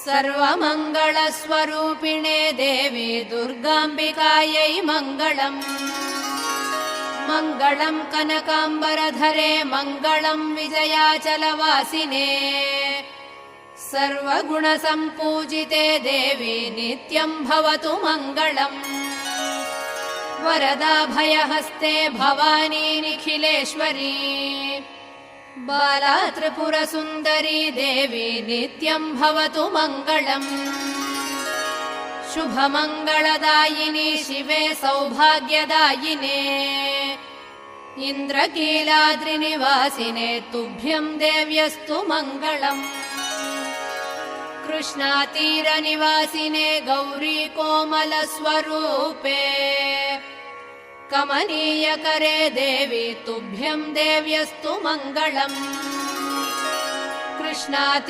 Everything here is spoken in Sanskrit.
सर्वमङ्गलस्वरूपिणे देवी दुर्गाम्बिकायै मङ्गलम्। मङ्गलम् कनकाम्बरधरे मङ्गलम् विजयाचलवासिने। सर्वगुणसम्पूजिते देवी नित्यम् भवतु मङ्गलम्। वरदाभयहस्ते भवानी निखिलेश्वरी। बाला त्रिपुरसुन्दरी देवी नित्यम् भवतु मङ्गलम्। शुभमङ्गलदायिनी शिवे सौभाग्यदायिने। इन्द्रकीलाद्रिनिवासिने तुभ्यम् देव्यस्तु मङ्गलम्। कृष्णातीरनिवासिने गौरी कोमलस्वरूपे। कमनीयकरे देवी तुभ्यम् देव्यस्तु मङ्गलम्। कृष्णाती